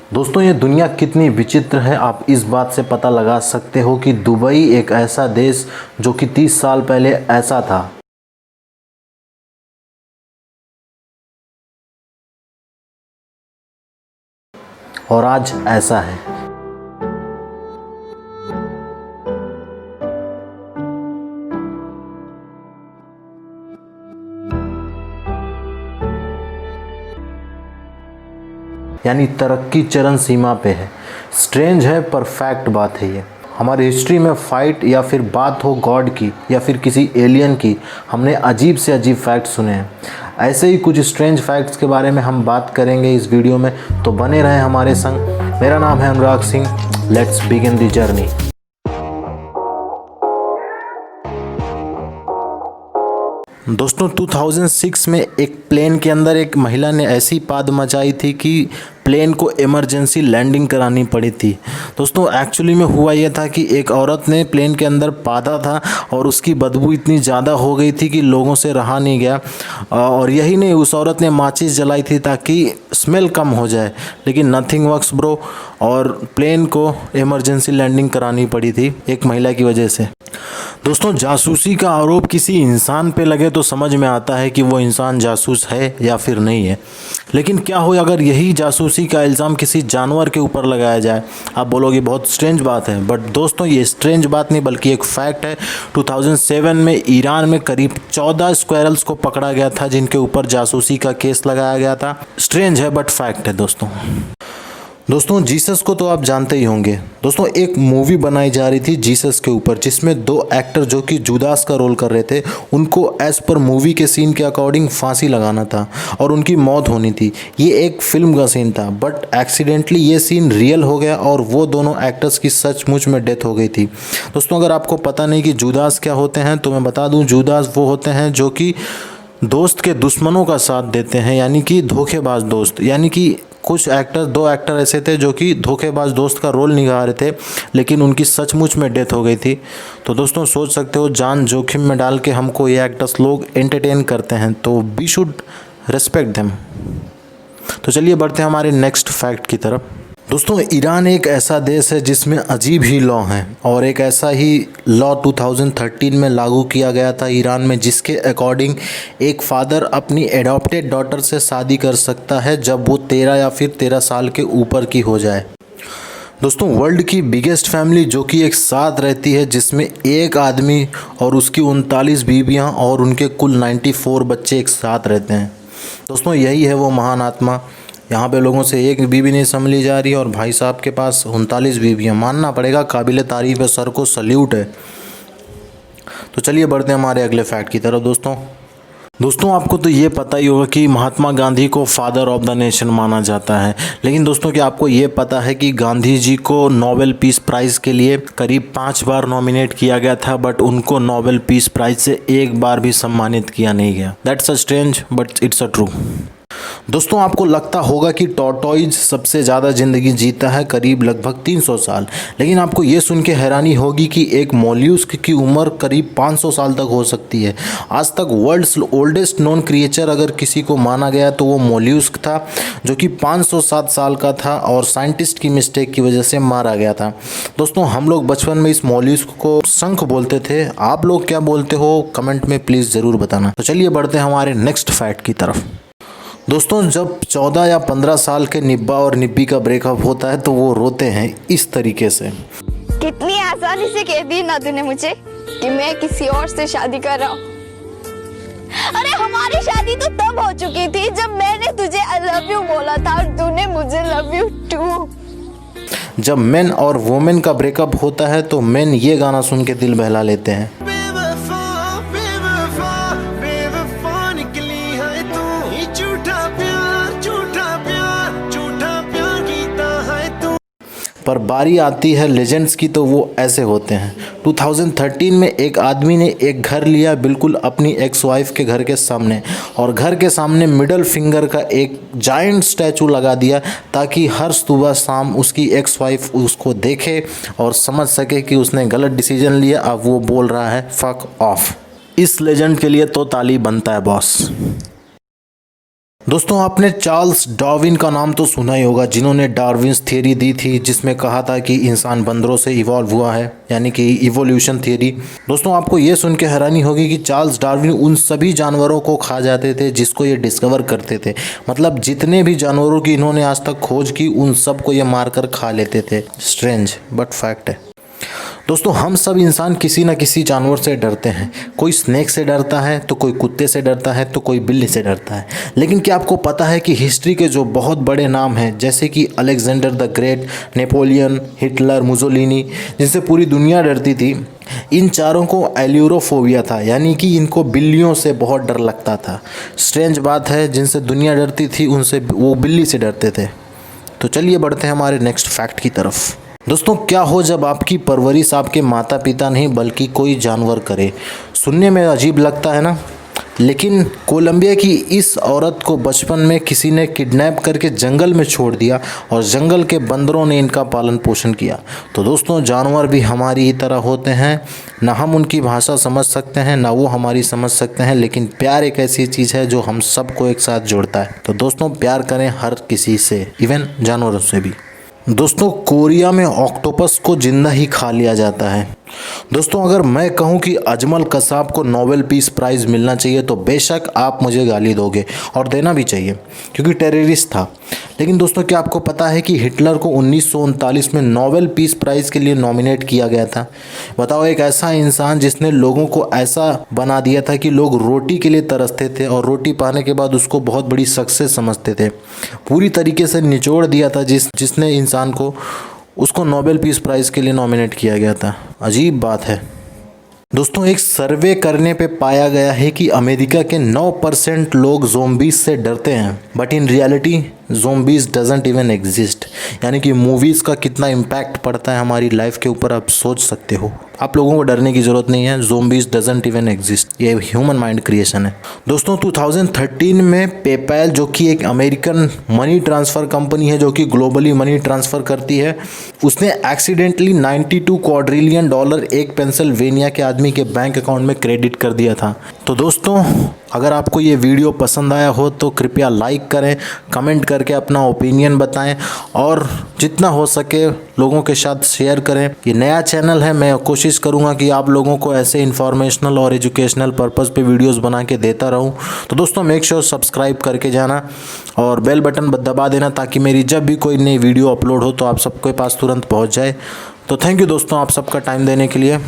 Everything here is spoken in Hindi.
दोस्तों ये दुनिया कितनी विचित्र है आप इस बात से पता लगा सकते हो कि दुबई एक ऐसा देश जो कि 30 साल पहले ऐसा था और आज ऐसा है। यानी तरक्की चरम सीमा पे है। स्ट्रेंज है पर फैक्ट बात है ये। हमारी हिस्ट्री में फाइट या फिर बात हो गॉड की या फिर किसी एलियन की, हमने अजीब से अजीब फैक्ट सुने हैं। ऐसे ही कुछ स्ट्रेंज फैक्ट्स के बारे में हम बात करेंगे इस वीडियो में, तो बने रहें हमारे संग। मेरा नाम है Anurag Singh. Let's begin the journey. दोस्तों 2006 में एक प्लेन के अंदर एक महिला ने ऐसी पाद मचाई थी कि प्लेन को इमरजेंसी लैंडिंग करानी पड़ी थी। दोस्तों एक्चुअली में हुआ यह था कि एक औरत ने प्लेन के अंदर पादा था और उसकी बदबू इतनी ज़्यादा हो गई थी कि लोगों से रहा नहीं गया। और यही नहीं, उस औरत ने माचिस जलाई थी ताकि स्मेल कम हो जाए, लेकिन नथिंग वर्क्स ब्रो, और प्लेन को इमरजेंसी लैंडिंग करानी पड़ी थी एक महिला की वजह से। दोस्तों जासूसी का आरोप किसी इंसान पे लगे तो समझ में आता है कि वो इंसान जासूस है या फिर नहीं है, लेकिन क्या हो अगर यही जासूसी का इल्ज़ाम किसी जानवर के ऊपर लगाया जाए। आप बोलोगे बहुत स्ट्रेंज बात है, बट दोस्तों ये स्ट्रेंज बात नहीं बल्कि एक फैक्ट है। 2007 में ईरान में करीब 14 स्क्वेरल्स को पकड़ा गया था जिनके ऊपर जासूसी का केस लगाया गया था। स्ट्रेंज है बट फैक्ट है दोस्तों जीसस को तो आप जानते ही होंगे। दोस्तों एक मूवी बनाई जा रही थी जीसस के ऊपर, जिसमें दो एक्टर जो कि जुदास का रोल कर रहे थे, उनको एज पर मूवी के सीन के अकॉर्डिंग फांसी लगाना था और उनकी मौत होनी थी। ये एक फिल्म का सीन था, बट एक्सीडेंटली ये सीन रियल हो गया और वो दोनों एक्टर्स की सचमुच में डेथ हो गई थी। दोस्तों अगर आपको पता नहीं कि जुदास क्या होते हैं तो मैं बता दूँ, जुदास वो होते हैं जो कि दोस्त के दुश्मनों का साथ देते हैं, यानी कि धोखेबाज दोस्त। यानी कि कुछ एक्टर, दो एक्टर ऐसे थे जो कि धोखेबाज दोस्त का रोल निभा रहे थे, लेकिन उनकी सचमुच में डेथ हो गई थी। तो दोस्तों सोच सकते हो, जान जोखिम में डाल के हमको ये एक्टर्स लोग एंटरटेन करते हैं, तो वी शुड रिस्पेक्ट देम। तो चलिए बढ़ते हैं हमारे नेक्स्ट फैक्ट की तरफ। दोस्तों ईरान एक ऐसा देश है जिसमें अजीब ही लॉ हैं, और एक ऐसा ही लॉ 2013 में लागू किया गया था ईरान में, जिसके अकॉर्डिंग एक फादर अपनी एडॉप्टेड डॉटर से शादी कर सकता है जब वो 13 या फिर 13 साल के ऊपर की हो जाए। दोस्तों वर्ल्ड की बिगेस्ट फैमिली जो कि एक साथ रहती है, जिसमें एक आदमी और उसकी 39 बीवियाँ और उनके कुल 94 बच्चे एक साथ रहते हैं। दोस्तों यही है वो महान आत्मा। यहाँ पे लोगों से एक बीवी नहीं संभली जा रही है और भाई साहब के पास 39 बीवियाँ। मानना पड़ेगा, काबिले तारीफ़ है, सर को सल्यूट है। तो चलिए बढ़ते हैं हमारे अगले फैक्ट की तरफ। दोस्तों आपको तो ये पता ही होगा कि महात्मा गांधी को फादर ऑफ द नेशन माना जाता है, लेकिन दोस्तों क्या आपको ये पता है कि गांधी जी को नोबेल पीस प्राइज़ के लिए करीब 5 बार नॉमिनेट किया गया था, बट उनको नोबेल पीस प्राइज़ से एक बार भी सम्मानित किया नहीं गया। That's a strange but it's a true. दोस्तों आपको लगता होगा कि टॉर्टोइज सबसे ज़्यादा ज़िंदगी जीता है, करीब लगभग 300 साल, लेकिन आपको ये सुन के हैरानी होगी कि एक मोल्यूस्क की उम्र करीब 500 साल तक हो सकती है। आज तक वर्ल्ड्स ओल्डेस्ट नोन क्रिएचर अगर किसी को माना गया तो वो मोल्यूस्क था, जो कि 507 साल का था और साइंटिस्ट की मिस्टेक की वजह से मारा गया था। दोस्तों हम लोग बचपन में इस मोल्यूस्क को शंख बोलते थे। आप लोग क्या बोलते हो कमेंट में प्लीज़ ज़रूर बताना। तो चलिए बढ़ते हैं हमारे नेक्स्ट फैक्ट की तरफ। दोस्तों जब 14 या 15 साल के निब्बा और निब्बी का ब्रेकअप होता है तो वो रोते हैं इस तरीके से। कितनी आसानी से कह दी ना तूने मुझे कि मैं किसी और से शादी कर रहा हूँ। अरे हमारी शादी तो तब हो चुकी थी जब मैंने तुझे आई लव यू बोला था और तूने मुझे लव यू टू। जब मेन और वोमेन का ब्रेकअप होता है तो मेन ये गाना सुन के दिल बहला लेते हैं। पर बारी आती है लेजेंड्स की तो वो ऐसे होते हैं। 2013 में एक आदमी ने एक घर लिया बिल्कुल अपनी एक्स वाइफ के घर के सामने, और घर के सामने मिडल फिंगर का एक जायंट स्टैचू लगा दिया ताकि हर सुबह शाम उसकी एक्स वाइफ उसको देखे और समझ सके कि उसने गलत डिसीजन लिया। अब वो बोल रहा है फक ऑफ। इस लेजेंड के लिए तो ताली बनता है बॉस। दोस्तों आपने चार्ल्स डार्विन का नाम तो सुना ही होगा, जिन्होंने डार्विन्स थ्योरी दी थी, जिसमें कहा था कि इंसान बंदरों से इवॉल्व हुआ है, यानी कि इवोल्यूशन थ्योरी। दोस्तों आपको ये सुन के हैरानी होगी कि चार्ल्स डार्विन उन सभी जानवरों को खा जाते थे जिसको ये डिस्कवर करते थे। मतलब जितने भी जानवरों की इन्होंने आज तक खोज की उन सब को ये मारकर खा लेते थे। स्ट्रेंज बट फैक्ट है। दोस्तों हम सब इंसान किसी न किसी जानवर से डरते हैं। कोई स्नेक से डरता है, तो कोई कुत्ते से डरता है, तो कोई बिल्ली से डरता है। लेकिन क्या आपको पता है कि हिस्ट्री के जो बहुत बड़े नाम हैं, जैसे कि Alexander the great, Napoleon, Hitler, Mussolini, जिनसे पूरी दुनिया डरती थी, इन चारों को एल्यूरोफोबिया था, यानी कि इनको बिल्लियों से बहुत डर लगता था। स्ट्रेंज बात है, जिनसे दुनिया डरती थी उनसे वो बिल्ली से डरते थे। तो चलिए बढ़ते हैं हमारे नेक्स्ट फैक्ट की तरफ। दोस्तों क्या हो जब आपकी परवरिश आपके माता पिता नहीं बल्कि कोई जानवर करे। सुनने में अजीब लगता है ना, लेकिन कोलंबिया की इस औरत को बचपन में किसी ने किडनैप करके जंगल में छोड़ दिया और जंगल के बंदरों ने इनका पालन पोषण किया। तो दोस्तों जानवर भी हमारी ही तरह होते हैं, ना हम उनकी भाषा समझ सकते हैं ना वो हमारी समझ सकते हैं, लेकिन प्यार एक ऐसी चीज़ है जो हम सबको एक साथ जोड़ता है। तो दोस्तों प्यार करें हर किसी से, इवन जानवरों से भी। दोस्तों कोरिया में ऑक्टोपस को जिंदा ही खा लिया जाता है। दोस्तों अगर मैं कहूं कि अजमल कसाब को नोबेल पीस प्राइज़ मिलना चाहिए तो बेशक आप मुझे गाली दोगे, और देना भी चाहिए क्योंकि टेररिस्ट था। लेकिन दोस्तों क्या आपको पता है कि हिटलर को 1939 में नोबेल पीस प्राइज़ के लिए नॉमिनेट किया गया था। बताओ, एक ऐसा इंसान जिसने लोगों को ऐसा बना दिया था कि लोग रोटी के लिए तरसते थे और रोटी पाने के बाद उसको बहुत बड़ी सक्सेस समझते थे। पूरी तरीके से निचोड़ दिया था जिसने इंसान को, उसको नोबेल पीस प्राइज़ के लिए नॉमिनेट किया गया था। अजीब बात है। दोस्तों एक सर्वे करने पे पाया गया है कि अमेरिका के 9% लोग ज़ोंबीज से डरते हैं, but in reality zombies doesn't even exist. यानी कि मूवीज़ का कितना इम्पैक्ट पड़ता है हमारी लाइफ के ऊपर आप सोच सकते हो। आप लोगों को डरने की ज़रूरत नहीं है, ज़ोंबीज डजंट इवन एग्जिस्ट, ये ह्यूमन माइंड क्रिएशन है। दोस्तों 2013 में पेपैल, जो कि एक अमेरिकन मनी ट्रांसफ़र कंपनी है जो कि ग्लोबली मनी ट्रांसफ़र करती है, उसने एक्सीडेंटली $92 क्वाड्रिलियन एक पेंसिल्वेनिया के आदमी के बैंक अकाउंट में क्रेडिट कर दिया था। तो दोस्तों अगर आपको ये वीडियो पसंद आया हो तो कृपया लाइक करें, कमेंट करके अपना ओपिनियन बताएं और जितना हो सके लोगों के साथ शेयर करें। ये नया चैनल है, मैं कोशिश करूंगा कि आप लोगों को ऐसे इन्फॉर्मेशनल और एजुकेशनल पर्पज़ पे वीडियोस बना के देता रहूं। तो दोस्तों मेक श्योर सब्सक्राइब करके जाना और बेल बटन दबा देना ताकि मेरी जब भी कोई नई वीडियो अपलोड हो तो आप सबके पास तुरंत पहुँच जाए। तो थैंक यू दोस्तों आप सबका टाइम देने के लिए।